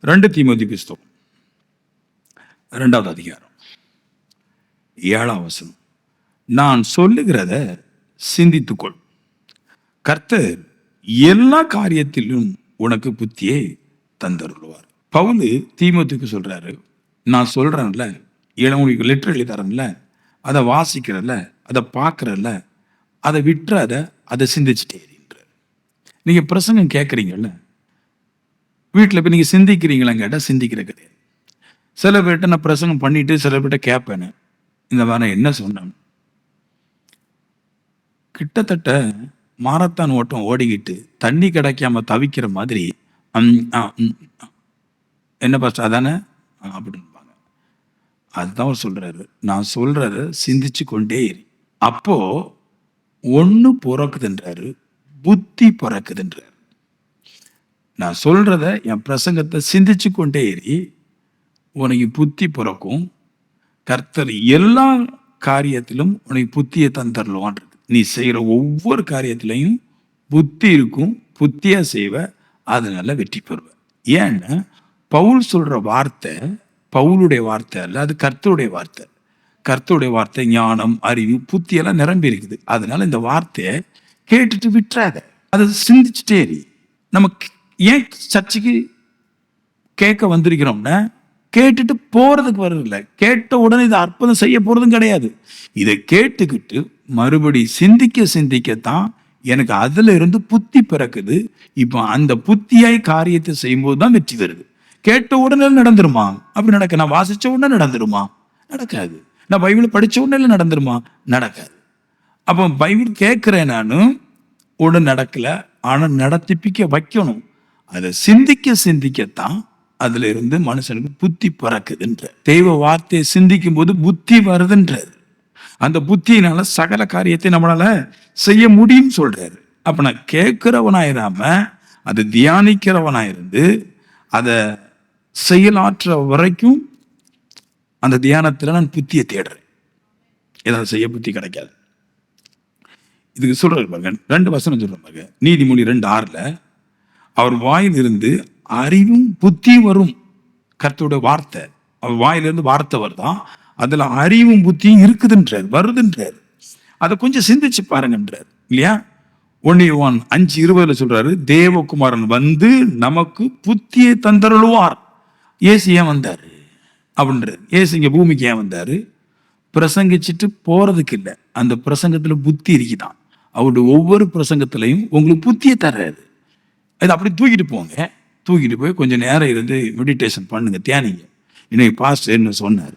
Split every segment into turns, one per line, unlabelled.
2 தீமோத்தி புஸ்தகம் 2வது அதிகாரம் 7ஆம் வசனம். நான் சொல்லுகிறத சிந்தித்துக்கொள், கர்த்தர் எல்லா காரியத்திலும் உனக்கு புத்தியை தந்தருள்வார். பவுல் தீமோத்திக்கு சொல்றாரு, நான் சொல்றேன்ல, உங்களுக்கு லெட்டர் எழுதி தரேன்ல, அதை வாசிக்கிறல்ல, அதை பார்க்கறல்ல, அதை விட்டுறாத, அதை சிந்திச்சுட்டே இருன்றார். நீங்க பிரசங்கம் கேட்குறீங்கல்ல, வீட்டில் போய் நீங்கள் சிந்திக்கிறீங்களான்னு கேட்டால் சிந்திக்கிற கிடையாது. சில பேர்கிட்ட நான் பிரசங்கம் பண்ணிட்டு சில பேர்கிட்ட கேட்பேன், இந்த மாதிரி என்ன சொன்னேன். கிட்டத்தட்ட மாரத்தான் ஓட்டம் ஓடிக்கிட்டு தண்ணி கிடைக்காம தவிக்கிற மாதிரி என்ன பாஸ்டர் அதானே அப்படின்பாங்க. அதுதான் அவர் சொல்றாரு, நான் சொல்றத சிந்திச்சு கொண்டே இரு. அப்போ ஒன்று பிறக்குதுன்றாரு, புத்தி பிறக்குதுன்றாரு. நான் சொல்றத என் பிரசங்கத்தை சிந்திச்சு கொண்டே இரு, உனக்கு புத்தி பிறக்கும். கர்த்தர் எல்லா காரியத்திலும் உனக்கு புத்தியை தந்தரலுவான். நீ செய்கிற ஒவ்வொரு காரியத்திலையும் புத்தி இருக்கும், புத்தியா செய்வ, அதனால வெற்றி பெறுவ. ஏன்னா பவுல் சொல்ற வார்த்தை பவுலுடைய வார்த்தை அல்ல, அது கர்த்தருடைய வார்த்தை. கர்த்தருடைய வார்த்தை ஞானம், அறிவு, புத்தி எல்லாம் நிரம்பி இருக்குது. அதனால இந்த வார்த்தையை கேட்டுட்டு விட்டுறாத, அதை சிந்திச்சுட்டே இரு. நமக்கு ஏன் சர்ச்சைக்கு கேட்க வந்திருக்கிறோம்னா, கேட்டுட்டு போறதுக்கு வரல, கேட்ட உடனே இதை அற்புதம் செய்ய போறதும் கிடையாது. இதை கேட்டுக்கிட்டு மறுபடி சிந்திக்க சிந்திக்கத்தான் எனக்கு அதுல இருந்து புத்தி பிறக்குது. இப்போ அந்த புத்தியாய் காரியத்தை செய்யும்போது தான் வெற்றி வருது. கேட்ட உடனே நடந்துருமா? அப்படி நடக்க. நான் வாசிச்ச உடனே நடந்துருமா? நடக்காது. நான் பைபிள் படிச்ச உடனே நடந்துருமா? நடக்காது. அப்போ பைபிள் கேட்கிறேன் நானும், உடனே நடக்கல, ஆனா நடத்திப்பிக்க வைக்கணும். அதை சிந்திக்க சிந்திக்கத்தான் அதுல இருந்து மனுஷனுக்கு புத்தி பிறக்குதுன்ற. தெய்வ வார்த்தையை சிந்திக்கும் போது புத்தி வருதுன்றாரு. அந்த புத்தியினால சகல காரியத்தை நம்மளால செய்ய முடியும் சொல்றாரு. அப்ப நான் கேட்கிறவனாயிராம அதை தியானிக்கிறவனாயிருந்து அதை செயலாற்ற வரைக்கும் அந்த தியானத்துல நான் புத்தியை தேடுறேன். ஏதாவது செய்ய புத்தி கிடைக்காது. இதுக்கு சொல்றாரு பாருங்க, 2 வசனம் சொல்ற பாருங்க. நீதிமொழி 2:6 அவர் வாயிலிருந்து அறிவும் புத்தி வரும். கர்த்தருடைய வார்த்தை, அவர் வாயிலிருந்து வார்த்தை வருதான், அதுல அறிவும் புத்தியும் இருக்குதுன்றார், வருதுன்றார். அதை கொஞ்சம் சிந்திச்சு பாருங்கன்றார் இல்லையா? 1 யோவான் 5:20 சொல்றாரு, தேவகுமாரன் வந்து நமக்கு புத்தியை தந்தருள்வார். ஏசு ஏன் வந்தாரு அப்படின்றாரு. ஏசு இங்க பூமிக்கு ஏன் வந்தாரு? பிரசங்கிச்சுட்டு போறதுக்கு இல்லை, அந்த பிரசங்கத்துல புத்தி இருக்குதான். அவருடைய ஒவ்வொரு பிரசங்கத்திலையும் உங்களுக்கு புத்தியை தர்றாரு. அது அப்படி தூக்கிட்டு போங்க, தூக்கிட்டு போய் கொஞ்சம் நேரம் இருந்து மெடிடேஷன் பண்ணுங்க, தியானிங்க. இன்னைக்கு பாஸ்டர் என்ன சொன்னார்,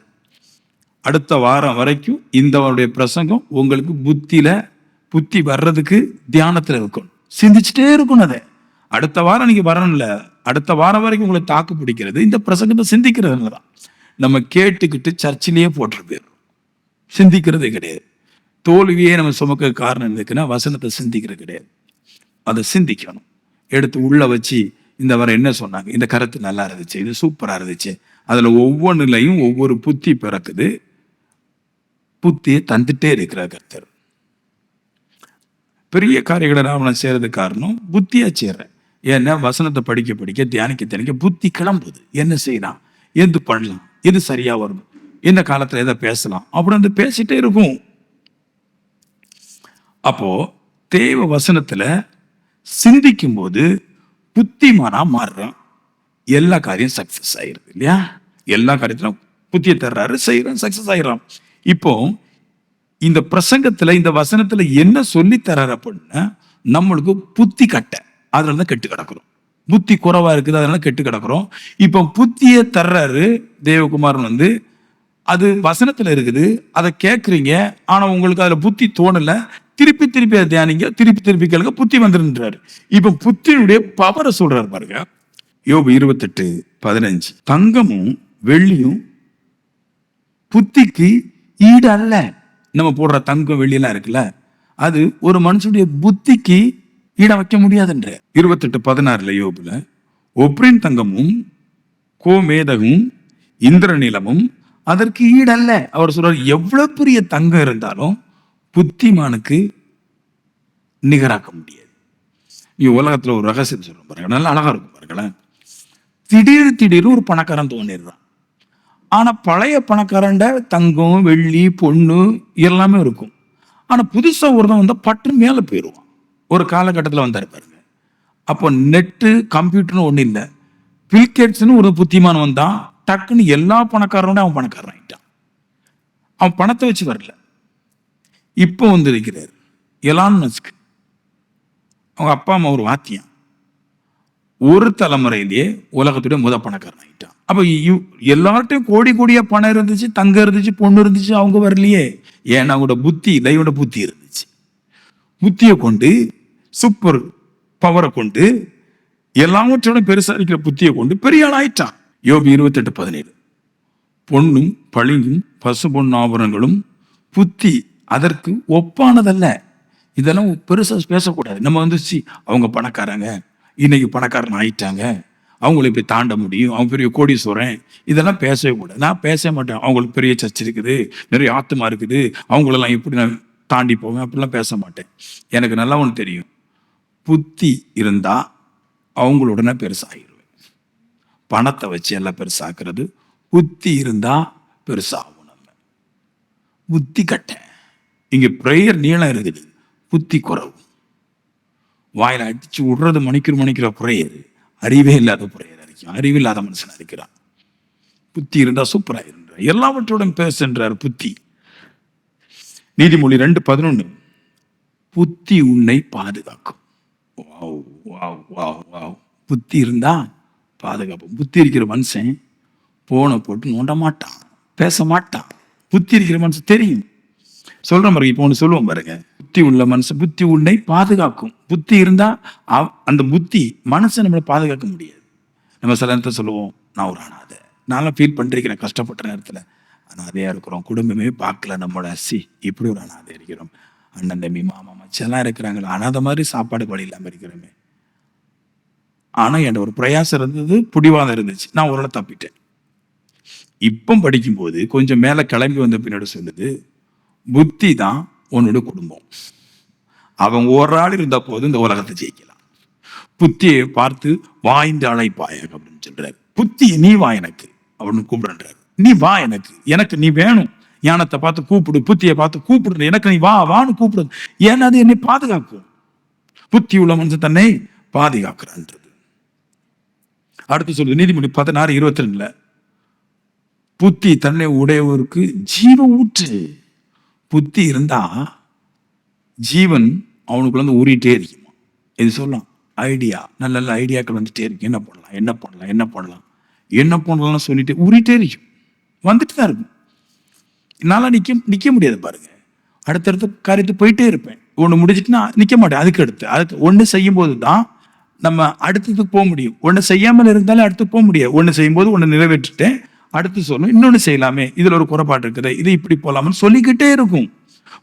அடுத்த வாரம் வரைக்கும் இந்த அவருடைய பிரசங்கம் உங்களுக்கு புத்தி வர்றதுக்கு தியானத்துல இருக்கணும், சிந்திச்சுட்டே இருக்கணும். அதை அடுத்த வாரம் நீங்க வரணும்ல, அடுத்த வாரம் வரைக்கும் உங்களை தாக்கு பிடிக்கிறது இந்த பிரசங்கத்தை சிந்திக்கிறதுல தான். நம்ம கேட்டுக்கிட்டு சர்ச்சிலேயே போட்டு போயிடும், சிந்திக்கிறதே கிடையாது. தோல்வியே நம்ம சுமக்க காரணம் இருக்குன்னா வசனத்தை சிந்திக்கிறது கிடையாது. அதை சிந்திக்கணும், எடுத்து உள்ள வச்சு இந்த வாரம் என்ன சொன்னாங்க, இந்த கருத்து நல்லா இருந்துச்சு, இது சூப்பரா இருந்துச்சு, அதுல ஒவ்வொன்றுலையும் ஒவ்வொரு புத்தி பிறக்குது. புத்தியை தந்துட்டே இருக்கிற கர்த்தர். பெரிய காரியங்களை நான் செய்யறதுக்கு காரணம் புத்தியா செய்யறேன். ஏன்னா வசனத்தை படிக்க படிக்க தியானிக்க புத்தி கிளம்புது. என்ன செய்யலாம், எது பண்ணலாம், எது சரியா வரும், இந்த காலத்துல எதை பேசலாம் அப்படின்னு பேசிட்டே இருக்கும். அப்போ தேவ வசனத்துல சிந்திக்கும் போது புத்திமானா மாறுறான், எல்லா காரியம் சக்சஸ் ஆயிருது இல்லையா? எல்லா காரியத்திலும் புத்தியை தர்றாரு, செய்யறான், சக்சஸ் ஆயிடறான். இப்போ இந்த பிரசங்கத்துல இந்த வசனத்துல என்ன சொல்லி தர்றாரு அப்படின்னா, நம்மளுக்கு புத்தி கட்ட, அதனாலதான் கெட்டு கிடக்குறோம். புத்தி குறைவா இருக்குது, அதனால கெட்டு கிடக்குறோம். இப்போ புத்தியை தர்றாரு தேவகுமாரன் வந்து, அது வசனத்துல இருக்குது, அதை கேட்குறீங்க, ஆனா உங்களுக்கு அதுல புத்தி தோணல. திருப்பி திருப்பி அதை தியானிங்க, திருப்பி திருப்பி கேளுங்க, புத்தி வந்துருன்றாரு. இப்ப புத்தியுடைய பவரை சொல்றாரு பாருங்க. யோபு 28:15 தங்கமும் வெள்ளியும் புத்திக்கு ஈடு அல்ல. நம்ம போடுற தங்கம் வெள்ளி எல்லாம் இருக்குல்ல, அது ஒரு மனுஷனுடைய புத்திக்கு ஈட வைக்க முடியாதுன்ற. 28:16 யோபுல, ஒப்ரின் தங்கமும் கோமேதகும் இந்திரநிலமும் அதற்கு ஈடல்ல. அவர் சொல்றாரு, எவ்வளவு பெரிய தங்கம் இருந்தாலும் புத்திமானுக்கு நிகராக்க முடியாது. உலகத்துல ஒரு ரகசியம் சொல்றோம் பாருங்க, நல்லா அழகா இருக்கும் பாருங்களேன். திடீர்னு ஒரு பணக்காரன் தோணிடுறான். ஆனா பழைய பணக்காரன்ட தங்கம், வெள்ளி, பொண்ணு எல்லாமே இருக்கும். ஆனா புதுசா ஒருத்தன் வந்தா பட்டுன்னு மேல போயிடுவான். ஒரு காலகட்டத்தில் வந்தாரு பாருங்க. அப்போ நெட்டு, கம்ப்யூட்டர்னு ஒண்ணு இல்லை. பில்கேட்ஸ்னு ஒரு புத்திமான் வந்தான். டக்குன்னு எல்லா பணக்காரனோட அவன் பணக்காரன் ஆயிட்டான். அவன் பணத்தை வச்சு வரல. இப்போ வந்து இருக்கிறார் எலான் மஸ்க். அவங்க அப்பா அம்மா ஒரு வாத்தியம். ஒரு தலைமுறையிலேயே உலகத்துடைய பணக்காரன் ஆயிட்டான். அப்ப எல்லார்ட்டையும் கோடி கோடியா பணம் இருந்துச்சு, தங்கம் இருந்துச்சு, பொண்ணு இருந்துச்சு, அவங்க வரலையே. ஏன்னா அவங்களோட புத்தி, தெய்வோட புத்தி இருந்துச்சு. புத்தியை கொண்டு, சூப்பர் பவரை கொண்டு, எல்லாவற்றோட பெருசா இருக்கிற புத்தியை கொண்டு பெரிய ஆள் ஆயிட்டான். யோபு 28:17. பொன்னும் பளிங்கும் பசு பொன் ஆபரணங்களும் புத்தி அதற்கு ஒப்பானதல்ல. இதெல்லாம் பெருசா பேசக்கூடாது. நம்ம வந்து அவங்க பணக்காரங்க, இன்னைக்கு பணக்காரன் ஆயிட்டாங்க, அவங்களை இப்படி தாண்ட முடியும், அவங்க பெரிய கோடீஸ்வரன், இதெல்லாம் பேசவே கூடாது. நான் பேச மாட்டேன். அவங்களுக்கு பெரிய சர்ச் இருக்குது, நிறைய ஆத்மா இருக்குது, அவங்களெல்லாம் எப்படி நான் தாண்டி போவேன், அப்படிலாம் பேச மாட்டேன். எனக்கு நல்லா ஒன்று தெரியும், புத்தி இருந்தா அவங்களோட பெருசாகிடுவேன். பணத்தை வச்சு எல்லாம் பெருசாக்குறது. புத்தி இருந்தா பெருசாகும். நம்ம புத்தி கட்ட இங்க பிரேயர் நீளம் இருக்குது, புத்தி குறவு. வாயில அடிச்சு விடுறது மணிக்கிற பிரேயர், அறிவே இல்லாத பிரேயர் அடிக்கும். அறிவில்லாத மனுஷன் அடிக்கிறான். புத்தி இருந்தா சூப்பரா இருந்தா எல்லாவற்றோடும் பேசுன்றார் புத்தி. நீதிமொழி 2:11. புத்தி உன்னை பாதுகாக்கும். புத்தி இருந்தா பாதுகாப்பு. புத்தி இருக்கிற மனுஷன் போனை போட்டு நோண்ட மாட்டான், பேச மாட்டான். புத்தி இருக்கிற மனுஷன் தெரியும். சொல்ற மாதிரி இப்போ ஒன்று சொல்லுவோம் பாருங்க, புத்தி உள்ள மனுஷன் புத்தி உன்னை பாதுகாக்கும். புத்தி இருந்தா அந்த புத்தி மனுஷன் நம்மளை பாதுகாக்க முடியாது. நம்ம சில நேரத்தை சொல்லுவோம், நான் ஒரு அனாதை, நான்லாம் ஃபீல் பண்ணிருக்கிறேன். கஷ்டப்பட்ட நேரத்தில் அனாதையா இருக்கிறோம், குடும்பமே பார்க்கல நம்மளோட. இப்படி ஒரு அனாதை இருக்கிறோம், அண்ணன் தம்பி மாமா மச்செல்லாம் இருக்கிறாங்க, அனாதை மாதிரி சாப்பாடு வழி இல்லாமல் இருக்கிறோமே. ஆனா என் ஒரு பிரயாசம் இருந்தது, பிடிவாதம் இருந்துச்சு, நான் ஒரு தப்பிட்டேன். இப்போ படிக்கும்போது கொஞ்சம் மேல கிளம்பி வந்த பின்னாடி சொல்லுது, புத்தி தான் உன்னோட குடும்பம். அவன் ஒரு ஆள் இருந்த போது இந்த உலகத்தை ஜெயிக்கலாம். புத்தியை பார்த்து வாய்ந்து அழைப்பாயாக அப்படின்னு சொல்றாரு. புத்தி நீ வா எனக்கு அப்படின்னு கூப்பிடுறாரு. நீ வா எனக்கு நீ வேணும். ஞானத்தை பார்த்து கூப்பிடு, புத்தியை பார்த்து கூப்பிடு, எனக்கு நீ வா வான்னு கூப்பிடு. ஏன்னா அது என்னை பாதுகாக்கும். புத்தி உள்ள மனுஷன் தன்னை பாதுகாக்கிறான்றது. அடுத்து சொல்லுது நீதிமொழி 16:22. புத்தி தன்னை உடையவருக்கு ஜீவ ஊற்று. புத்தி இருந்தா ஜீவன் அவனுக்குள்ள வந்து ஊறிட்டே இருக்குமா. இது சொல்லலாம் ஐடியா, நல்ல நல்ல ஐடியாக்கள் வந்துட்டே இருக்கு. என்ன பண்ணலாம்னு சொல்லிட்டு ஊறிட்டே இருக்கும், வந்துட்டு தான் இருக்கும். என்னால நிக்க முடியாது பாருங்க. அடுத்தடுத்த காரியத்தை போயிட்டே இருப்பேன். ஒன்று முடிஞ்சிட்டுனா நிக்க மாட்டேன். அதுக்கு ஒன்று செய்யும் போது தான் நம்ம அடுத்ததுக்கு போக முடியும். ஒன்று செய்யாமல் இருந்தாலும் அடுத்து போக முடியாது. ஒன்று செய்யும் போது ஒன்று நிறைவேற்றிட்டேன், அடுத்து சொல்லணும், இன்னொன்னு செய்யலாமே, இதுல ஒரு குறைபாடு இருக்குது, இது இப்படி போலாம்னு சொல்லிக்கிட்டே இருக்கும்.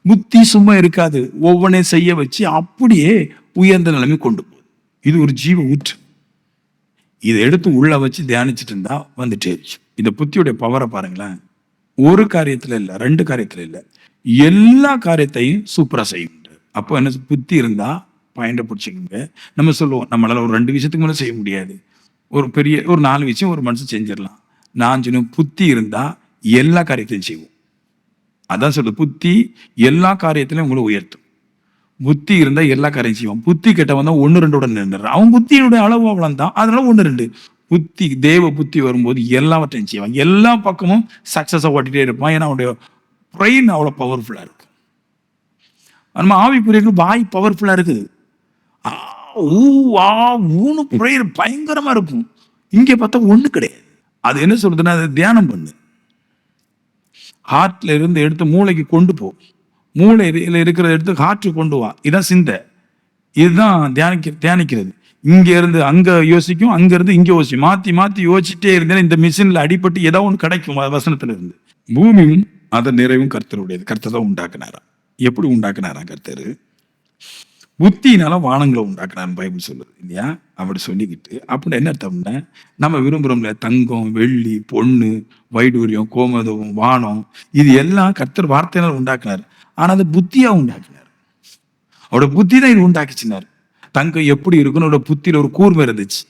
புத்தி சும்மா இருக்காது, ஒவ்வொன்றையும் செய்ய வச்சு அப்படியே உயர்ந்த நிலைமை கொண்டு போகுது. இது ஒரு ஜீவ ஊற்று. இதை எடுத்து உள்ள வச்சு தியானிச்சுட்டு இருந்தா வந்துட்டே இருச்சு. இந்த புத்தியுடைய பவரை பாருங்களேன். ஒரு காரியத்துல இல்லை, ரெண்டு காரியத்துல இல்லை, எல்லா காரியத்தையும் சூப்பரா செய்யும். அப்போ என்ன, புத்தி இருந்தா பயன்ட பிடிச்சிக்கோங்க. நம்ம சொல்லுவோம், நம்மளால ஒரு 2 விஷயத்துக்கு மேலே செய்ய முடியாது, ஒரு 4 விஷயம் ஒரு மனுஷன் செஞ்சிடலாம். நான் சொன்ன புத்தி இருந்தா எல்லா காரியத்தையும் செய்வோம். அதான் சொல்றது, புத்தி எல்லா காரியத்திலையும் உங்களை உயர்த்தும். புத்தி இருந்தா எல்லா காரியம் செய்வோம். புத்தி கெட்டவன் தான் 1-2 நின்றுறான். அவன் புத்தியினுடைய அளவு அவ்வளவு தான், அதனால 1-2. புத்தி தேவ புத்தி வரும்போது எல்லாவற்றையும் செய்வான், எல்லா பக்கமும் சக்சஸா ஓட்டிட்டே இருப்பான். ஏன்னா அவனுடைய பிரெயின் அவ்வளவு பவர்ஃபுல்லா இருக்கு. நம்ம ஆவிக்குரியர்கள் வாய் பவர்ஃபுல்லா இருக்குது, பயங்கரமா இருக்கும். இங்க பார்த்தா ஒண்ணு கிடையாது. அது என்ன சொல்றதுன்னா, அது தியானம் பண்ணு. ஹார்ட்ல இருந்து எடுத்து மூளைக்கு கொண்டு போ, மூளையில இருக்கிறத எடுத்து ஹார்ட்டுக்கு கொண்டு வா. இதான் சிந்தை, இதுதான் தியானிக்கிறது. இங்க இருந்து அங்க யோசிக்கும், அங்க இருந்து இங்க யோசிக்கும், மாத்தி மாத்தி யோசிச்சுட்டே இருந்தேன். இந்த மிஷின்ல அடிபட்டு ஏதோ ஒன்று கிடைக்கும் வசனத்துல இருந்து. பூமியும் அதன் நிறைவும் கர்த்தருடையது. கர்த்தர் தான் உண்டாக்குனாரா. எப்படி உண்டாக்குனாரா கர்த்தர்? புத்தினால வானங்களை உண்டாக்குறான்னு பைபிள் சொல்லுது இல்லையா? அப்படி சொல்லிக்கிட்டு அப்படி என்ன அர்த்தம்னா, நம்ம விரும்புகிறோம்ல தங்கம், வெள்ளி, பொண்ணு, வைடூரியம், கோமதம், வானம், இது எல்லாம் கர்த்தர் வார்த்தையினால் உண்டாக்குனார். ஆனா அது புத்தியா உண்டாக்குனார். அவரோட புத்தி தான் இது உண்டாக்கிச்சினார். தங்கம் எப்படி இருக்குன்னு அவரோட புத்தியில ஒரு கூர்மை இருந்துச்சு.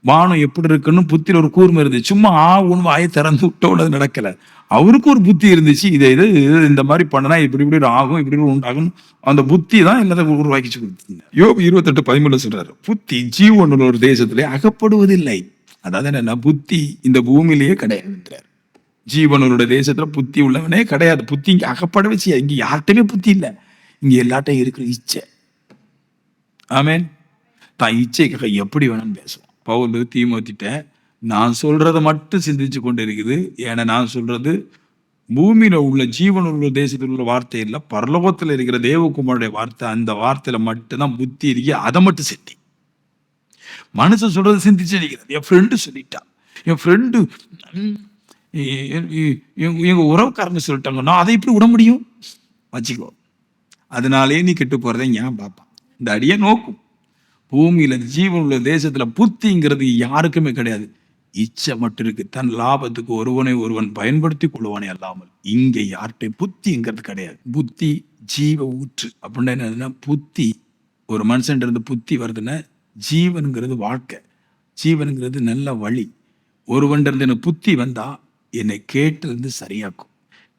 வானம் எப்படி இருக்குன்னு புத்தியில ஒரு கூர்மை இருந்துச்சு. சும்மா உன் வாயை திறந்து விட்டோட நடக்கல. அவருக்கு ஒரு புத்தி இருந்துச்சு. இது இந்த மாதிரி பண்ணனா இப்படி ஆகும், இப்படி உண்டாகும். அந்த புத்தி தான் எல்லாத்தையும் உருவாக்கிச்சு கொடுத்தீங்க. யோபு 28:13 சொல்றாரு, புத்தி ஜீவனுள்ள ஒரு தேசத்திலே அகப்படுவதில்லை. அதாவது என்னன்னா, புத்தி இந்த பூமியிலேயே கிடையாதுன்றார். ஜீவனுடைய தேசத்துல புத்தி உள்ளவனே கிடையாது. புத்தி இங்க அகப்பட வச்சு, இங்க யார்கிட்டயுமே புத்தி இல்லை. இங்க எல்லாட்டையும் இருக்கிற இச்சை. ஆமென். தான் இச்சைக்காக எப்படி வேணும்னு பேசுவோம். பவுல் தீமோத்திட்ட நான் சொல்றதை மட்டும் சிந்திச்சு கொண்டு இருக்குது. ஏன்னா நான் சொல்றது பூமியில உள்ள ஜீவன் உள்ள தேசத்தில் உள்ள வார்த்தை இல்லை, பரலோகத்தில் இருக்கிற தேவகுமாருடைய வார்த்தை. அந்த வார்த்தையில மட்டும்தான் புத்தி இருக்கு. அதை மட்டும் சிந்தி. மனுஷன் சொல்றது சிந்திச்சு இருக்கிறது. என் ஃப்ரெண்டு சொல்லிட்டான், என் ஃப்ரெண்டு எங்க உறவுக்காரங்க சொல்லிட்டாங்க, நான் அதை எப்படி விட முடியும்? வச்சுக்கோ. அதனாலே நீ கெட்டு போறதை ஏன் பார்ப்பான். இந்த அடியை நோக்கும். பூமியில ஜீவன் உள்ள தேசத்துல புத்திங்கிறது யாருக்குமே கிடையாது. இச்சை மட்டும் இருக்கு. தன் லாபத்துக்கு ஒருவனை ஒருவன் பயன்படுத்தி கொள்வானே அல்லாமல் இங்க யார்கிட்ட புத்திங்கிறது கிடையாது. புத்தி ஜீவ ஊற்று. அப்படின்னா என்னதுன்னா, புத்தி ஒரு மனுஷன் இருந்து புத்தி வருதுன்னா, ஜீவனுங்கிறது வாழ்க்கை, ஜீவனுங்கிறது நல்ல வழி. ஒருவன் இருந்து எனக்கு புத்தி வந்தா என்னை கேட்டிலிருந்து சரியாக்கும்.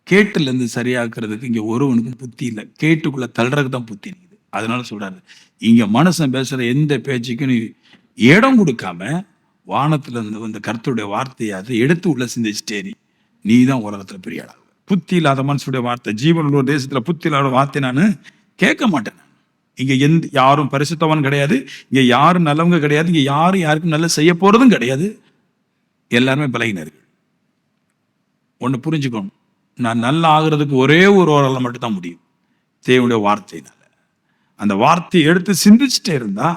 கேட்டிலிருந்து சரியாக்குறதுக்கு இங்க ஒருவனுக்கும் புத்தி இல்லை. கேட்டுக்குள்ள தள்ளுறதுக்கு தான் புத்தி இருக்குது. அதனால சொல்றாரு, இங்க மனுஷன் பேசுற எந்த பேச்சுக்கும் நீ இடம் கொடுக்காம வானத்துல இருந்து வந்த கர்த்தருடைய வார்த்தையை அதை எடுத்து உள்ள சிந்திச்சுட்டேரி, நீ தான் உலகத்துல பெரிய ஆளாக. புத்தி இல்லாத மனுஷனுடைய வார்த்தை, ஜீவன் உள்ள தேசத்துல புத்தி இல்லாத வார்த்தை நான் கேட்க மாட்டேன். இங்க யாரும் பரிசுத்தவன் கிடையாது. இங்க யாரும் நல்லவங்க கிடையாது. இங்க யாருக்கும் நல்ல செய்ய போறதும் கிடையாது. எல்லாருமே பலகினர்கள். ஒண்ணு புரிஞ்சுக்கணும், நான் நல்லா ஆகுறதுக்கு ஒரே ஒரு ஓரால மட்டும் தான் முடியும், தேவனுடைய வார்த்தையினால. அந்த வார்த்தையை எடுத்து சிந்திச்சுட்டே இருந்தா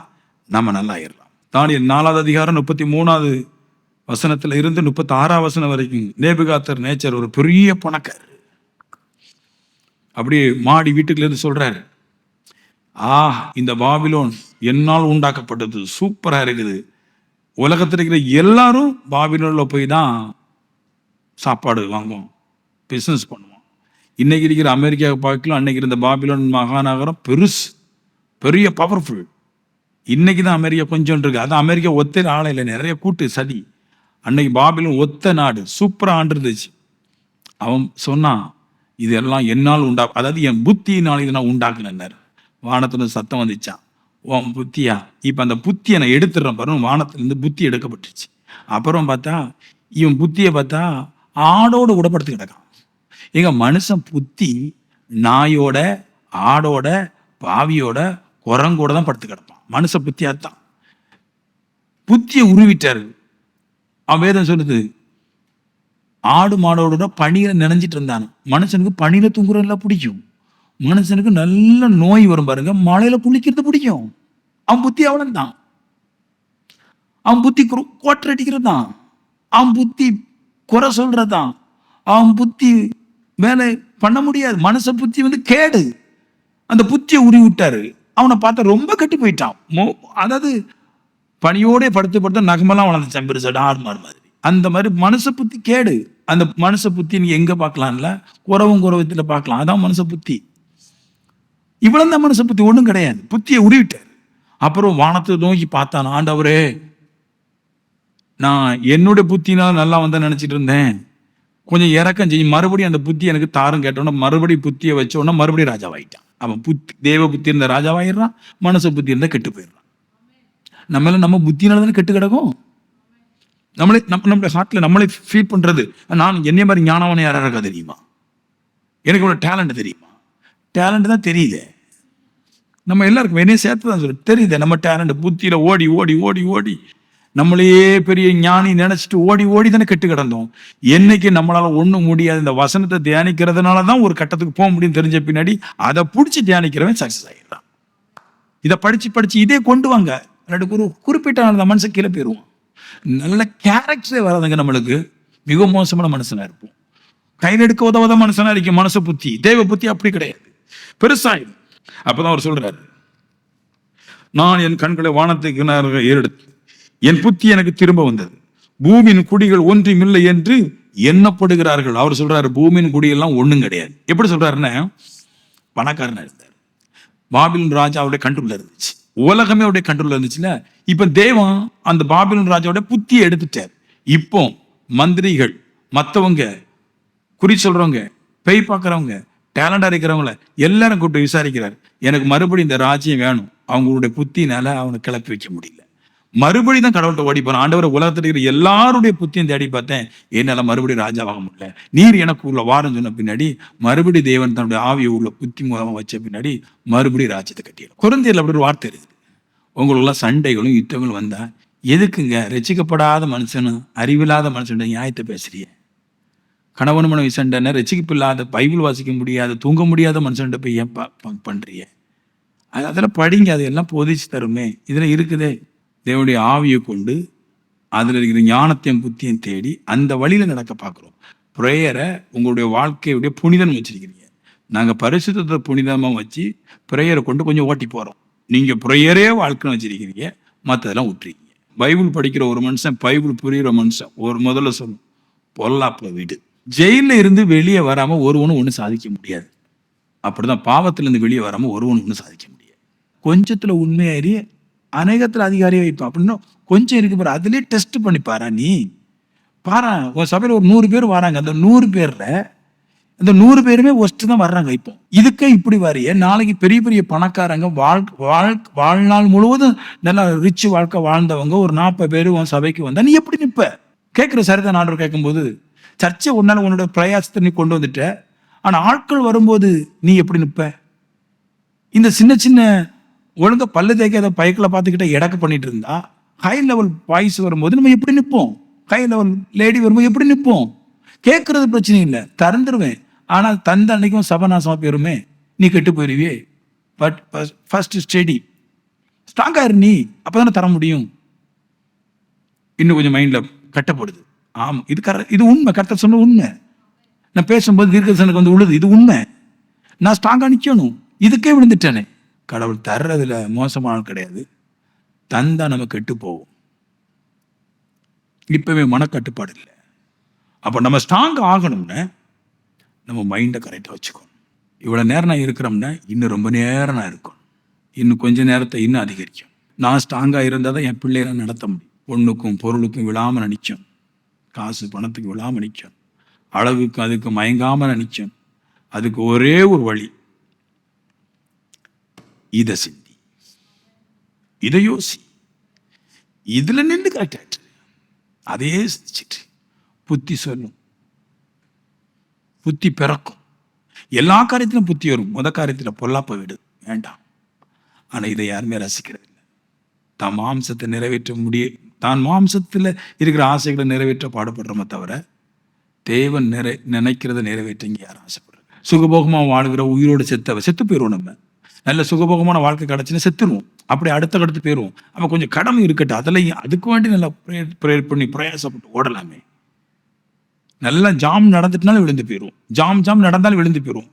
நம்ம நல்லா ஆயிடலாம். தானியேல் 4வது அதிகாரம் 33வது வசனத்துல இருந்து 36வது வசனம் வரைக்கும் நேபுகாத்நேச்சர் நேச்சர் ஒரு பெரிய பணக்காரர். அப்படியே மாடி வீட்டுக்குள்ள இருந்து சொல்றாரு, இந்த பாபிலோன் என்னால் உண்டாக்கப்பட்டது, சூப்பரா இருக்குது. உலகத்தில் இருக்கிற எல்லாரும் பாபிலோன்ல போய் தான் சாப்பாடு வாங்குவோம், பிஸ்னஸ் பண்ணுவோம். இன்னைக்கு இருக்கிற அமெரிக்காவை பார்க்கலாம், அன்னைக்கு இருந்த பாபிலோன் மகாநகரம் பெருசு, பெரிய பவர்ஃபுல். இன்னைக்கு தான் அமெரிக்கா கொஞ்சம் இருக்கு. அது அமெரிக்கா ஒத்த ஆளை இல்லை, நிறைய கூட்டு சதி. அன்னைக்கு பாபிலோன் ஒத்த நாடு, சூப்பரா ஆண்டு இருந்துச்சு. அவன் சொன்னான், இதெல்லாம் என்னால் அதாவது என் புத்தியினால் இதை நான் உண்டாக்குனார். வானத்துல சத்தம் வந்துச்சான், உன் புத்தியா? இப்ப அந்த புத்தியை நான் எடுத்துடுறேன் பாரு. வானத்திலிருந்து புத்தி எடுக்கப்பட்டுச்சு. அப்புறம் பார்த்தா இவன் புத்தியை பார்த்தா ஆடோட கூட படுத்து கிடக்கான். எங்க மனுஷன் புத்தி நாயோட, ஆடோட, பாவியோட, குரங்கோட தான் படுத்து கிடப்பான். மனுஷ புத்தியாத்தான். புத்தியை உருவிட்டாரு. அவன் வேதம் சொல்லுது, ஆடு மாடோட பனியில நினைஞ்சிட்டு இருந்தான். மனுஷனுக்கு பனியில தூங்குறதுல பிடிக்கும். மனுஷனுக்கு நல்ல நோய் வரும் பாருங்க, மழையில குளிக்கிறது பிடிக்கும். அவன் புத்தி அவ்வளவுதான். அவன் புத்தி கோட்டர் அடிக்கிறது தான். அவன் புத்தி குறை சொல்றதுதான். அவன் புத்தி வேலை பண்ண முடியாது. மனுஷ புத்தி கேடு. அந்த புத்தியை உருவி விட்டாரு. அவனை பார்த்தா ரொம்ப கட்டி போயிட்டான். அதாவது பனியோட படுத்து நகமெல்லாம் வளர்ந்துச்சான், பெருசா ஆர்மார் மாதிரி. அந்த மாதிரி மனுஷ புத்தி கேடு. அந்த மனுஷ புத்தி நீ எங்க பார்க்கலாம்ல, குறவத்துல பார்க்கலாம். அதான் மனுஷ புத்தி. இவ்வளவு தான் மனுஷ புத்தி, ஒண்ணும் கிடையாது. புத்தியை உருவிட்டாரு. அப்புறம் வானத்தை நோக்கி பார்த்தான், ஆண்டவரே, நான் என்னுடைய புத்தினால நல்லா வந்தா நினைச்சிட்டு இருந்தேன், கொஞ்சம் இறக்கம் செய்யும், மறுபடியும் அந்த புத்தி எனக்கு தாரும் கேட்டோன்னா மறுபடியும் புத்தியை வச்சோன்னா மறுபடியும் ராஜாவாயிட்டான். அவன் தேவ புத்தி இருந்த ராஜாவாயிடுறான், மனசு புத்தி இருந்தா கெட்டு போயிடுறான். நம்ம புத்தினால தானே கெட்டு கிடக்கும். நம்மளுடைய ஹார்ட்ல நம்மளே ஃபீல் பண்றது, நான் என்னைய மாதிரி ஞானவனை யாரா இருக்கா தெரியுமா, எனக்கு இவ்வளவு டேலண்ட் தெரியுமா? டேலண்ட் தான் தெரியுது. நம்ம எல்லாருக்கும் என்னைய சேர்த்து தான் சொல்ல தெரியுது. நம்ம டேலண்ட் புத்தியில ஓடி ஓடி ஓடி ஓடி நம்மளையே பெரிய ஞானி நினைச்சிட்டு ஓடி ஓடி தானே கெட்டு கிடந்தோம். என்னைக்கு நம்மளால ஒண்ணும் முடியாது, இந்த வசனத்தை தியானிக்கிறதுனாலதான் ஒரு கட்டத்துக்கு போக முடியும் தெரிஞ்ச பின்னாடி அதை பிடிச்சி தியானிக்கிறவன் சக்சஸ் ஆகிடுறான். இதை படிச்சு இதே கொண்டு வாங்க, ஒரு குறிப்பிட்ட அந்த மனுஷன் கீழே போயிருவோம். நல்ல கேரக்டரே வராதுங்க. நம்மளுக்கு மிக மோசமான மனுஷனா இருப்போம். கையில் எடுக்க உதவாத மனுஷனா இருக்கும் மனசு புத்தி. தேவ புத்தி அப்படி கிடையாது, பெருசாயிடும். அப்பதான் அவர் சொல்றாரு, நான் என் கண்களை வானத்துக்கு ஏறெடுத்து என் புத்தி எனக்கு திரும்ப வந்தது, பூமியின் குடிகள் ஒன்றும் இல்லை என்று எண்ணப்படுகிறார்கள். அவர் சொல்றாரு, பூமியின் குடியெல்லாம் ஒண்ணும் கிடையாது. எப்படி சொல்றாருன்னா, பணக்காரனா இருந்தார், பாபிலோன் ராஜா அவருடைய கண்ட்ரோல்ல இருந்துச்சு, உலகமே அவருடைய கண்ட்ரோல் இருந்துச்சுல. இப்ப தேவன் அந்த பாபிலோன் ராஜாவோட புத்தியை எடுத்துட்டார். இப்போ மந்திரிகள், மத்தவங்க, குறி சொல்றவங்க, பேய் பார்க்கறவங்க, டேலண்டா இருக்கிறவங்கள எல்லாரும் கூப்பிட்டு விசாரிக்கிறார். எனக்கு மறுபடியும் இந்த ராஜ்யம் வேணும். அவங்களுடைய புத்தினால அவனை கிளப்பி வைக்க முடியல. மறுபடியும் தான் கடவுள்கிட்ட ஓடி போறான். ஆண்டவர், உலகத்தில் இருக்கிற எல்லாருடைய புத்தியும் தேடி பார்த்தேன், என்னால மறுபடியும் ராஜாவாக முடியல, நீர் எனக்கு உள்ள வாரம் சொன்ன பின்னாடி மறுபடியும் தேவன் தன்னுடைய ஆவியை உள்ள புத்தி மூலமா வச்ச பின்னாடி மறுபடியும் ராஜ்யத்தை கட்டிடும். கொரிந்தியர்ல அப்படி ஒரு வார்த்தை இருக்குது, உங்களுக்குள்ள சண்டைகளும் யுத்தங்களும் வந்தா எதுக்குங்க ரட்சிக்கப்படாத மனுஷனும் அறிவில்லாத மனுஷன் நியாயத்தை பேசுறிய? கணவன் மனைவி சண்டைன்னா ரட்சிப்பு இல்லாத, பைபிள் வாசிக்க முடியாத, தூங்க முடியாத மனுஷன் போய் ஏன் பண்றிய? அதெல்லாம் படிங்க, அது எல்லாம் போதிச்சு தருமே. இதுல இருக்குதே, தேவனுடைய ஆவியை கொண்டு அதில் இருக்கிற ஞானத்தையும் புத்தியும் தேடி அந்த வழியில நடக்க பார்க்குறோம். ப்ரேயரை உங்களுடைய வாழ்க்கையுடைய புனிதம் வச்சிருக்கிறீங்க. நாங்கள் பரிசுத்தத்தை புனிதமாக வச்சு ப்ரேயரை கொண்டு கொஞ்சம் ஓட்டி போகிறோம். நீங்கள் ப்ரேயரே வாழ்க்கைன்னு வச்சிருக்கிறீங்க, மற்றதெல்லாம் விட்டுருக்கீங்க. பைபிள் படிக்கிற ஒரு மனுஷன், பைபிள் புரிகிற மனுஷன் ஒரு முதல்ல சொல்லும் பொல்லாப்புல வீடு. ஜெயிலில் இருந்து வெளியே வராமல் ஒருவனும் ஒன்றும் சாதிக்க முடியாது. அப்படிதான் பாவத்திலிருந்து வெளியே வராமல் ஒருவனும் ஒன்றும் சாதிக்க முடியாது. கொஞ்சத்துல உண்மையாரி அநேகத்தில் அதிகாரியை வைப்பான். அப்படின்னா கொஞ்சம் இருக்கு பாரு, அதுலேயே டெஸ்ட் பண்ணி பாரா. நீ பாரா, உன் சபையில் ஒரு 100 பேர் வராங்க, அந்த 100 பேர்ல இந்த 100 பேருமே ஒஸ்ட்டு தான் வர்றாங்க. இப்போ இதுக்கே இப்படி வரைய, நாளைக்கு பெரிய பெரிய பணக்காரங்க வாழ்நாள் முழுவதும் நல்லா ரிச் வாழ்க்கை வாழ்ந்தவங்க ஒரு 40 பேர் உன் சபைக்கு வந்தா நீ எப்படி நிற்ப? கேட்குற சரிதான். ஆண்டவர் கேட்கும்போது சர்ச்சை ஒன்னால உன்னோட பிரயாசத்தை நீ கொண்டு வந்துட்ட, ஆனா ஆட்கள் வரும்போது நீ எப்படி நிற்ப? இந்த சின்ன சின்ன ஒழுங்கா பல்லு தேய்க்காத பைக்கில் பார்த்துக்கிட்ட எடக்கு பண்ணிட்டு இருந்தா, ஹை லெவல் பாய்ஸ் வரும்போது நம்ம எப்படி நிற்போம்? ஹை லெவல் லேடி வரும்போது எப்படி நிற்போம்? கேட்கறது பிரச்சனை இல்லை, திறந்துருவேன். ஆனால் தந்த அன்னைக்கும் சபநாசமா போயிருமே, நீ கெட்டு போயிருவியே. பட் ஃபர்ஸ்ட் ஸ்டடி ஸ்ட்ராங்கா இரு நீ, அப்பதானே தர முடியும். இன்னும் கொஞ்சம் மைண்ட்ல கட்டப்படுது. ஆமா, இது உண்மை, கரெக்டாக சொன்ன உண்மை. நான் பேசும்போது தீர்க்கதரிசனுக்கு வந்து உள்ளது, இது உண்மை. நான் ஸ்ட்ராங்கா நிற்கணும். இதுக்கே விழுந்துட்டேனே. கடவுள் தர்றதுல மோசமான கிடையாது, தந்தா நம்ம கெட்டு போவோம். இப்பவே மனக்கட்டுப்பாடு இல்லை. அப்போ நம்ம ஸ்ட்ராங் ஆகணும்னா நம்ம மைண்டை கரெக்டாக வச்சுக்கணும். இவ்வளோ நேரம் நான் இருக்கிறோம்னா இன்னும் ரொம்ப நேரம் நான் இருக்கணும், இன்னும் கொஞ்ச நேரத்தை இன்னும் அதிகரிக்கும். நான் ஸ்ட்ராங்காக இருந்தால் தான் என் பிள்ளைகளை நடத்த முடியும். பொண்ணுக்கும் பொருளுக்கும் விழாமல் நிற்கும், காசு பணத்துக்கு விழாமல் நிற்கும், அளவுக்கு அதுக்கு மயங்காமல் நிற்கும். அதுக்கு ஒரே ஒரு வழி, இதை சிந்தி, இதை யோசி, இதுல நின்று கரெக்டாயிட்டு அதே சிந்திச்சுட்டு புத்தி சொல்லும், புத்தி பிறக்கும். எல்லா காரியத்திலும் புத்தி வரும், முத காரியத்தில் பொல்லாப்ப விடு வேண்டாம். ஆனா இதை யாருமே ரசிக்கிறது இல்லை. தான் மாம்சத்தை நிறைவேற்ற தான் மாம்சத்துல இருக்கிற ஆசைகளை நிறைவேற்ற பாடுபடுறோமே தவிர தேவன் நினைக்கிறத நிறைவேற்ற இங்க யாரும் ஆசைப்படுறது. சுகபோகமா வாழ்கிற உயிரோடு செத்து போயிடுவோம். நம்ம நல்ல சுகபோகமான வாழ்க்கை கிடைச்சுன்னா செத்துருவோம், அப்படி அடுத்த கடத்து போயிடுவோம். அப்போ கொஞ்சம் கடமை இருக்கட்டும், அதுலையும் அதுக்கு வேண்டி நல்லா ப்ரேயர் பண்ணி பிரயாசப்பட்டு ஓடலாமே. நல்லா ஜாம் நடந்துட்டுனாலும் விழுந்து போயிடுவோம், ஜாம் நடந்தாலும் விழுந்து போயிடுவோம்,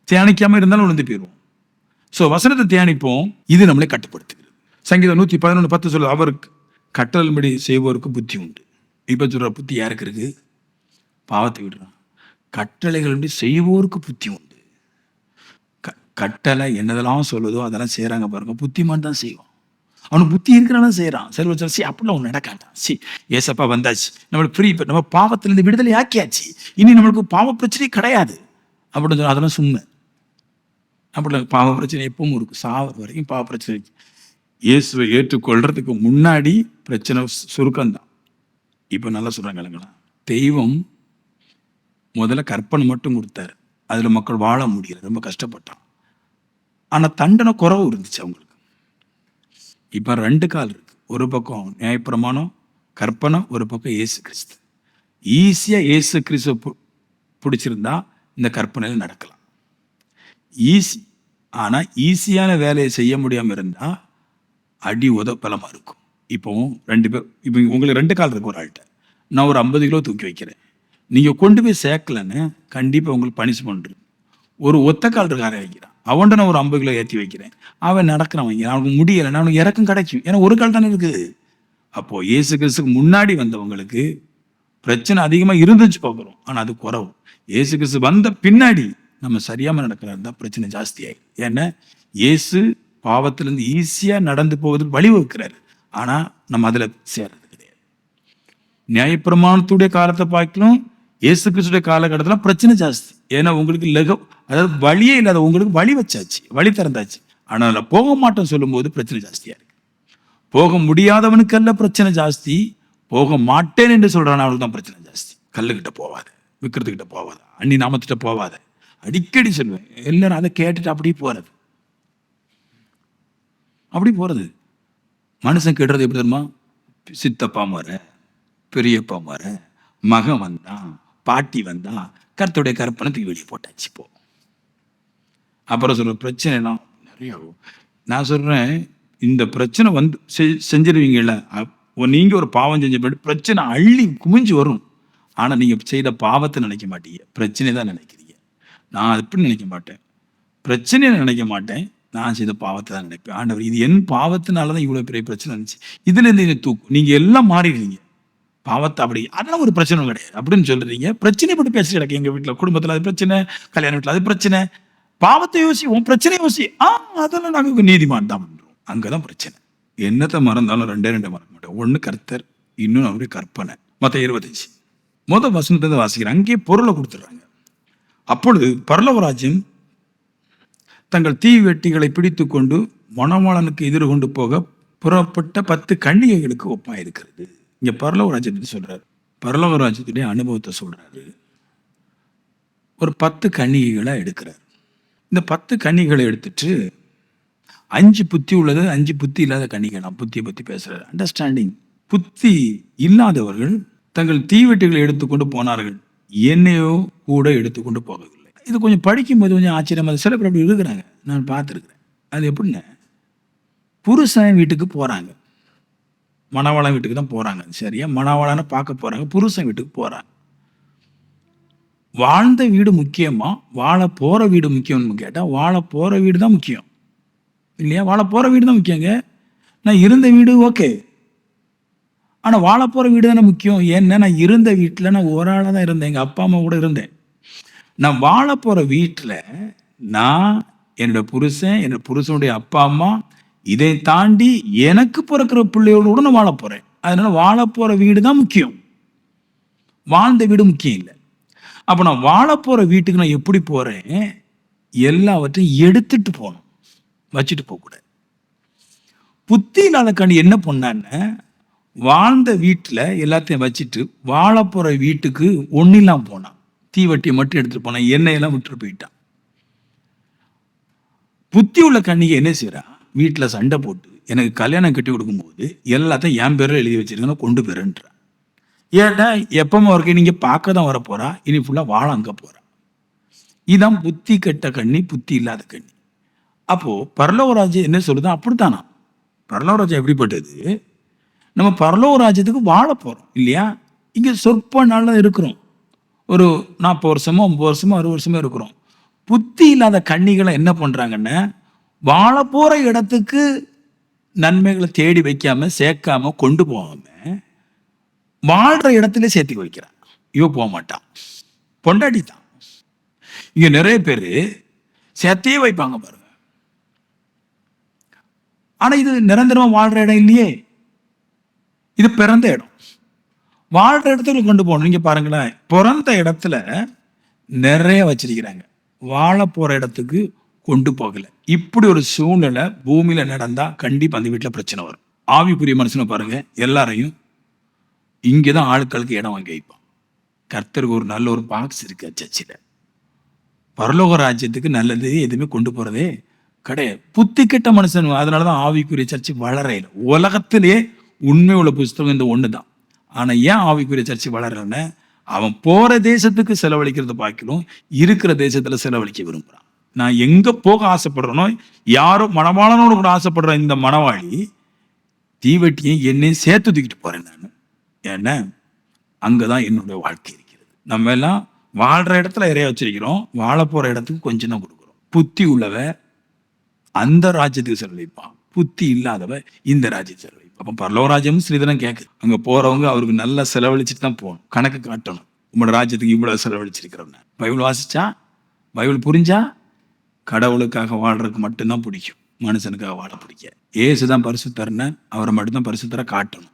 தியானிக்காம இருந்தாலும் விழுந்து போயிடுவோம். ஸோ வசனத்தை தியானிப்போம், இது நம்மளை கட்டுப்படுத்துகிறது. சங்கீதம் 111:10 சொல்ல, அவருக்கு கட்டளைப்படி செய்வோருக்கு புத்தி உண்டு. இப்ப சொல்ற புத்தி யாருக்கு இருக்கு? பாவத்தை விடுறான். கட்டளைகள் செய்வோருக்கு புத்தி உண்டு. கட்டளை என்னதெல்லாம் சொல்லுதோ அதெல்லாம் செய்யறாங்க பாருங்க, புத்திமான் தான் செய்வான். அவனுக்கு புத்தி இருக்கிறான் செய்யறான். சரி அப்படிலாம் ஒன்று நடக்காட்டான். ஏசப்பா வந்தாச்சு, நம்மளுக்கு ஃப்ரீ, நம்ம பாவத்திலிருந்து விடுதலை ஆக்கியாச்சு, இனி நம்மளுக்கு பாவ பிரச்சனை கிடையாது அப்படின்னு சொன்னா அதெல்லாம் சும்மை. அப்படி பாவ பிரச்சனை எப்பவும் இருக்கு, சாவர வரைக்கும் பாவ பிரச்சனை இருக்கு. இயேசுவை ஏற்றுக்கொள்றதுக்கு முன்னாடி பிரச்சனை சுருக்கம்தான். இப்போ நல்லா சொல்றாங்க இல்லைங்களா, தெய்வம் முதல்ல கற்பனை மட்டும் கொடுத்தாரு, அதுல மக்கள் வாழ முடியல, ரொம்ப கஷ்டப்பட்டான். ஆனா தண்டனை குறவு இருந்துச்சு அவங்களுக்கு. இப்ப 2 கால் இருக்கு, ஒரு பக்கம் நியாயப்பிரமாணம் கற்பனை, ஒரு பக்கம் இயேசு கிறிஸ்து. ஈஸியா இயேசு கிறிஸ்து பிடிச்சிருந்தா இந்த கற்பனையில் நடக்கலாம், ஈஸி. ஆனா ஈஸியான வேலையை செய்ய முடியாம இருந்தா அடி உதப்பலமா இருக்கும். இப்போ 2 பேர், இப்போ உங்களுக்கு 2 கால் இருக்கு ஒரு ஆள்கிட்ட, நான் ஒரு 50 கிலோ தூக்கி வைக்கிறேன், நீங்க கொண்டு போய் சேர்க்கலன்னு கண்டிப்பா உங்களுக்கு பனிஷ்மெண்ட் இருக்கு. ஒரு ஒத்த கால் இருக்கார வைக்கிறான், அவன்கிட்ட நான் ஒரு 50 கிலோ ஏற்றி வைக்கிறேன், அவன் நடக்கிறான் வைக்கிறான், அவனுக்கு முடியலைன்னா அவனுக்கு இறக்கம் கிடைக்கும், ஏன்னா ஒரு கால் தானே இருக்குது. அப்போ இயேசு கிறிஸ்துக்கு முன்னாடி வந்தவங்களுக்கு பிரச்சனை அதிகமா இருந்துச்சு பார்க்குறோம், ஆனா அது குறவு. இயேசு கிறிஸ்து வந்த பின்னாடி நம்ம சரியாம நடக்கிறதா பிரச்சனை ஜாஸ்தி ஆயிடும். ஏன்னா இயேசு பாவத்திலிருந்து ஈஸியா நடந்து போவதற்கு வழிவகுக்கிறாரு. ஆனா நம்ம அதுல சேர்றது கிடையாது. நியாயப்பிரமாணத்துடைய காலத்தை பார்க்கலாம், இயேசு கிறிஸ்துடைய காலகட்டத்துல பிரச்சனை ஜாஸ்தி. ஏன்னா உங்களுக்கு அதாவது வழியே இல்லாத உங்களுக்கு வழி வச்சாச்சு, வழி திறந்தாச்சு. ஆனா அதுல போக மாட்டோம் சொல்லும்போது பிரச்சனை ஜாஸ்தியா இருக்கு. போக முடியாதவனுக்கல்ல பிரச்சனை ஜாஸ்தி, போக மாட்டேன் என்று சொல்றான் அவனுக்கு தான் பிரச்சனை ஜாஸ்தி. கல்லுகிட்ட போவாத, விக்கிரத்துக்கிட்ட போவாத, அண்ணி நாமத்திட்ட போவாத, அடிக்கடி சொல்லுவேன். எல்லாரும் அதை கேட்டுட்டு அப்படியே போறது, அப்படி போறது. மனுஷன் கேட்டுறது எப்படி தெரியுமா? சித்தப்பா முறை, பெரியப்பா முறை, மகன் வந்தான், பாட்டி வந்தா, கர்த்தருடைய கற்பனத்துக்கு வெளியே போட்டாச்சு. போ அப்புறம் சொல்ற பிரச்சனை எல்லாம் நிறைய. நான் சொல்றேன், இந்த பிரச்சனை வந்து செஞ்சிருவீங்கல்ல, நீங்க ஒரு பாவம் செஞ்ச பின்னாடி பிரச்சனை அள்ளி குமிஞ்சு வரும். ஆனா நீங்க செய்த பாவத்தை நினைக்க மாட்டீங்க, பிரச்சனை தான் நினைக்கிறீங்க. நான் எப்படி நினைக்க மாட்டேன், பிரச்சனையை நினைக்க மாட்டேன், நான் செய்த பாவத்தை தான் நினைப்பேன். ஆண்டவர், இது என் பாவத்தினாலதான் இவ்வளவு பெரிய பிரச்சனை இருந்துச்சு, இதுல இருந்து தூக்கும். நீங்க எல்லாம் மாறிடுறீங்க, பாவத்தை அப்படி அதெல்லாம் ஒரு பிரச்சனை கிடையாது அப்படின்னு சொல்றீங்க. பிரச்சனை பற்றி பேசி கிடக்கு எங்க வீட்டுல, குடும்பத்துல அது பிரச்சனை, கல்யாண வீட்டுல அது பிரச்சனை. பாவத்தை யோசி, உன் பிரச்சனை யோசி. அதெல்லாம் நாங்க நீதிமான் தான் பண்றோம். அங்கதான் பிரச்சனை. என்னத்தை மறந்தாலும் ரெண்டே மறக்க மாட்டோம். ஒண்ணு கர்த்தர், இன்னும் அவருடைய கற்பனை. மொத்தம் 25 முதல் வசனத்தை வாசிக்கிறேன். அங்கே பொருளை கொடுத்துடுறாங்க. அப்பொழுது பரலோகராஜ்யம் தங்கள் தீ வெட்டிகளை பிடித்து கொண்டு மணவாளனுக்கு எதிர் கொண்டு போக புறப்பட்ட 10 கன்னிகைகளுக்கு ஒப்பா இருக்கிறது. இங்க பரலோகராஜ்யத்தை சொல்றாரு, பரலோகராஜ்யத்துடைய அனுபவத்தை சொல்றாரு. ஒரு 10 கன்னிகைகளை எடுக்கிறார். இந்த 10 கன்னிகளை எடுத்துட்டு 5 புத்தி உள்ளது, 5 புத்தி இல்லாத கன்னிகள். நான் புத்தியை பத்தி பேசுறேன். அண்டர்ஸ்டாண்டிங். புத்தி இல்லாதவர்கள் தங்கள் தீவெட்டிகளை எடுத்துக்கொண்டு போனார்கள், என்னையோ கூட எடுத்துக்கொண்டு போகவில்லை. இது கொஞ்சம் படிக்கும்போது கொஞ்சம் ஆச்சரியமா, சில பேர் அப்படி இருக்கிறாங்க, நான் பார்த்துருக்கிறேன். அது எப்படின்னா, புருஷன் வீட்டுக்கு போறாங்க, மணவாளன் வீட்டுக்கு தான் போறாங்க. சரியா, மணவாளனை பார்க்க போறாங்க, புருஷன் வீட்டுக்கு போறாங்க. வாழ்ந்த வீடு முக்கியமா, வாழ போற வீடு முக்கியம்னு கேட்டா, வாழ போற வீடு தான் முக்கியம் இல்லையா? வாழ போற வீடு தான் முக்கியங்க. நான் இருந்த வீடு ஓகே, ஆனா வாழ போற வீடு தானே முக்கியம். ஏன்னா நான் இருந்த வீட்டுல நான் ஒரு ஆளா தான் இருந்தேன், எங்க அப்பா அம்மா கூட இருந்தேன். நான் வாழ போற வீட்டுல நான், என்னோட புருஷன், என்னோட புருஷனுடைய அப்பா அம்மா, இதை தாண்டி எனக்கு பிறக்கிற பிள்ளையோடு கூட நான் வாழ போறேன். அதனால வாழ போற வீடு தான் முக்கியம், வாழ்ந்த வீடு முக்கியம் இல்லை. அப்ப நான் வாழ போற வீட்டுக்கு நான் எப்படி போறேன்? எல்லாவற்றையும் எடுத்துட்டு போகணும், வச்சுட்டு போக கூடாது. புத்தி இல்லாத கண்ணி என்ன பண்ணான்னு, வாழ்ந்த வீட்டுல எல்லாத்தையும் வச்சுட்டு வாழ போற வீட்டுக்கு ஒன்னில்லாம் போனான். தீவட்டியை மட்டும் எடுத்துட்டு போனான், எண்ணெயெல்லாம் விட்டுட்டு போயிட்டான். புத்தி உள்ள கண்ணிகை என்ன செய்யறா? வீட்டுல சண்டை போட்டு எனக்கு கல்யாணம் கட்டி கொடுக்கும்போது எல்லாத்தையும் என் பேர்ல எழுதி வச்சிருக்கேன்னு கொண்டு போறேன்றா. ஏன்னா எப்பவுமே அவருக்கு நீங்க பார்க்க தான் வர போறா, இனி ஃபுல்லா வாழ அங்க போறா. இதான் புத்தி கெட்ட கண்ணி, புத்தி இல்லாத கண்ணி. அப்போ பரலோகராஜ்யம் என்ன சொல்லுதோ அப்படித்தானா? பரலோகராஜ்யம் எப்படிப்பட்டது? நம்ம பரலோகராஜ்யத்துக்கு வாழ போறோம் இல்லையா? இங்க சொற்ப நாள்ல இருக்கிறோம், ஒரு 40 வருஷமோ 50 வருஷமோ 60 வருஷமோ இருக்கிறோம். புத்தி இல்லாத கன்னிகளை என்ன பண்றாங்கன்னா, வாழ போற இடத்துக்கு நன்மைகளை தேடி வைக்காம, சேர்க்காம, கொண்டு போகாம வாழ்ற இடத்துல சேர்த்து வைக்கிறான். இவ போக மாட்டான், பொண்டாட்டி தான். இங்க நிறைய பேரு சேர்த்தையே வைப்பாங்க பாருங்க. ஆனா இது நிரந்தரமா வாழ்ற இடம் இல்லையே, இது பிறந்த இடம். வாழ்ற இடத்துல கொண்டு போகணும். நீங்க பாருங்களேன், பிறந்த இடத்துல நிறைய வச்சிருக்கிறாங்க, வாழ போற இடத்துக்கு கொண்டு போகல. இப்படி ஒரு சூழ்நிலை பூமியில நடந்தா கண்டிப்பா அந்த வீட்டுல பிரச்சனை வரும். ஆவிக்குரிய மனுஷனை பாருங்க, எல்லாரையும் இங்கதான் ஆட்களுக்கு இடம் வாங்கி வைப்பான். கர்த்தருக்கு ஒரு நல்ல ஒரு பாக்ஸ் இருக்கு சர்ச்சில. பரலோக ராஜ்யத்துக்கு நல்லது எதுவுமே கொண்டு போறதே கிடையாது. புத்தி கெட்ட மனுஷன். அதனாலதான் ஆவிக்குரிய சர்ச்சை வளரையில. உலகத்திலேயே உண்மை உள்ள புஸ்தகம் இந்த ஒண்ணுதான். ஆனா ஏன் ஆவிக்குரிய சர்ச்சை வளரலன்னு, அவன் போற தேசத்துக்கு செலவழிக்கிறத பார்க்கணும், இருக்கிற தேசத்துல செலவழிக்க விரும்புறான். நான் எங்க போக ஆசைப்படுறேனோ, யாரோ மணவாளனோட கூட ஆசைப்படுற இந்த மணவாளி தீவட்டியை என்னையும் சேர்த்து தூக்கிட்டு போறேன் நான். ஏன்னா அங்கதான் என்னுடைய வாழ்க்கை இருக்கிறது. நம்ம எல்லாம் வாழ்ற இடத்துல இறைய வச்சிருக்கிறோம், வாழ போற இடத்துக்கு கொஞ்சம் தான் கொடுக்குறோம். புத்தி உள்ளவ அந்த ராஜ்யத்துக்கு செலவழிப்பான், புத்தி இல்லாதவ இந்த ராஜ்யத்தை செலவழிப்பான். அப்ப பரலோகராஜ்யம் ஸ்ரீதனம் கேட்குது. அங்க போறவங்க அவருக்கு நல்லா செலவழிச்சுட்டு தான் போகணும், கணக்கு காட்டணும். உங்களோட ராஜ்யத்துக்கு இவ்வளவு செலவழிச்சிருக்கிறோம். பைபிள் வாசிச்சா, பைபிள் புரிஞ்சா, கடவுளுக்காக வாழ்றதுக்கு மட்டும்தான் பிடிக்கும். மனுஷனுக்காக வாழ பிடிக்காது. இயேசு தான் பரிசுத்தர்ன்னு அவரை மட்டும் தான் பரிசுத்தரா காட்டணும்.